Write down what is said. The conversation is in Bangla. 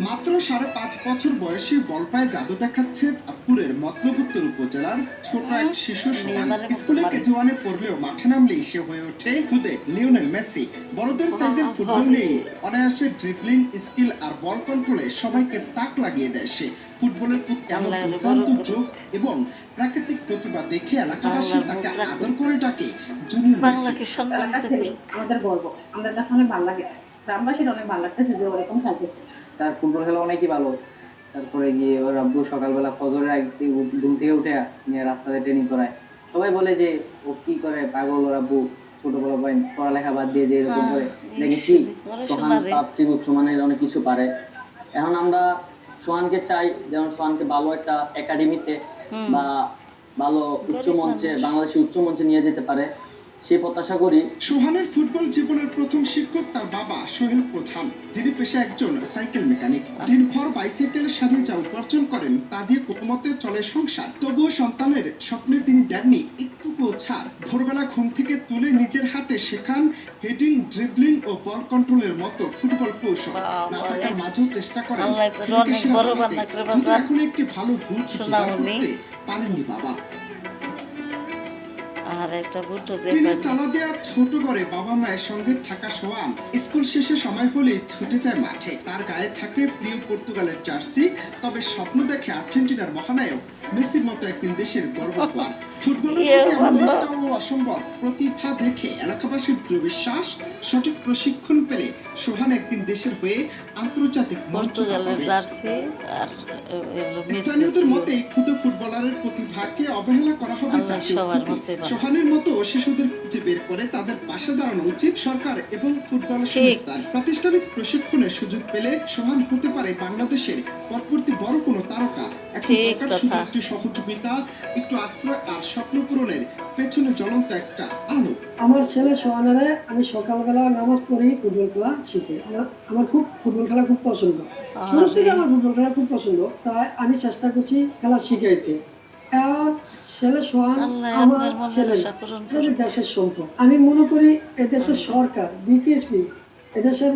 মাত্র ৫.৫ বছর বয়সী বল পায়ে জাদু দেখাচ্ছে চাঁদপুরের মতলবুত্তর উপজেলার ছোট এক শিশু সোহান। স্কুলে কেজি ওয়ানে পড়লেও মাঠে নামলেই সে হয়ে ওঠে খুদে লিওনেল মেসি। বড়দের সাইজের ফুটবল নিয়ে অনায়াসে ড্রিবলিং স্কিল আর বল কন্ট্রোলে সবাইকে তাক লাগিয়ে দেয় সে। ফুটবলের প্রতি এমন দুর্দান্ত চোখ এবং প্রাকৃতিক প্রতিভা দেখে এলাকাবাসী তাকে আদর করে ডাকে জুনিয়র মেসি। আমাদের গর্ব, আমাদের কাছে অনেক ভালো লাগে, গ্রামবাসীর অনেক ভালো লাগতেছে যে ওরকম খেলতেছে। তার ফুটবল খেলা অনেকই ভালো। তারপরে গিয়ে ওর আব্বু সকালবেলা ফজরের আগে ঘুম থেকে উঠে নিয়ে রাস্তাতে ট্রেনিং করায়। সবাই বলে যে ও কি করে পাগল, ওর আব্বু ছোটবেলা পড়ালেখা বাদ দিয়ে যে এরকম করে দেখেছি। সোহান তার চেয়ে উচ্চমানের অনেক কিছু পারে। এখন আমরা সোহানকে চাই যেমন সোহানকে ভালো একটা একাডেমিতে বা ভালো উচ্চ মঞ্চে, বাংলাদেশের উচ্চ মঞ্চে নিয়ে যেতে পারে, সেই প্রত্যাশা করি। সোহানের ফুটবল জীবনের প্রথম শিক্ষক তার বাবা সোহেল প্রধান, যিনি পেশা একজন সাইকেল মেকানিক। দিনভর বাইসাইকেলের সাথে যা উপার্জন করেন তা দিয়ে কোনোমতে চলে সংসার। তবুও সন্তানের স্বপ্নে তিনি দেননি একটুকুও ছাড়। ভোরবেলা ঘুম থেকে তুলে নিজের হাতে শেখান হেডিং, ড্রিবলিং ও বল কন্ট্রোলের মতো ফুটবল কৌশল। না থাকার মাঝেও চেষ্টা করেন ছেলেকে সেরা বানাতে, কিন্তু এখন একটি ভালো বুট জোগাড় করতে পারেননি বাবা। আর একটা বুটো টিনের চালা দেওয়া ছোট করে বাবা মায়ের সঙ্গে থাকা সোহান স্কুল শেষে সময় হলে ছুটে যায় মাঠে। তার গায়ে থাকে প্রিয় পর্তুগালের জার্সি, তবে স্বপ্ন দেখে আর্জেন্টিনার মহানায়ক মেসির মতো একদিন দেশের গর্ব হওয়ার। ফুটবলের প্রতি এমন নিষ্ঠা ও অসম্ভব প্রতিভা দেখে এলাকাবাসীর দৃঢ় বিশ্বাস, সঠিক প্রশিক্ষণ পেলে সোহান একদিন দেশের হয়ে আন্তর্জাতিক মঞ্চ পর্তুগালের পাবে। জার্সি আর স্থানীয়দের মতে ক্ষুদ্র ফুটবলারের প্রতিভাকে অবহেলা করা হবে জাতীয় সবার ক্ষতি। মতে ভালো। সোহানের মতো শিশুদের খুঁজে বের করে তাদের পাশে দাঁড়ানো উচিত সরকার এবং ফুটবল সংস্থার। প্রাতিষ্ঠানিক প্রশিক্ষণের সুযোগ পেলে সোহান হতে পারে বাংলাদেশের পরবর্তী বড় কোনো তারকা। এখন ঠিক দরকার শুধু কথা। একটু সহযোগিতা, একটু আশ্রয় আর স্বপ্ন পূরণের পেছনে জ্বলন্ত একটা আলো। আমার ছেলে সোহানারে আমি সকালবেলা নামাজ পড়ি, ফুটবল খেলা শিখি। আমার খুব ফুটবল খেলা খুব পছন্দ, শুরু থেকে আমার ফুটবল খেলা খুব পছন্দ, তাই আমি চেষ্টা করছি খেলা শিখাইতে। আর ছেলে সোহান আল্লাহ আমার আপনার মনের ছেলে আশা পূরণ এটা দেশের সম্পদ। আমি মনে করি এদেশের সরকার, বিকেএসপি, এদেশের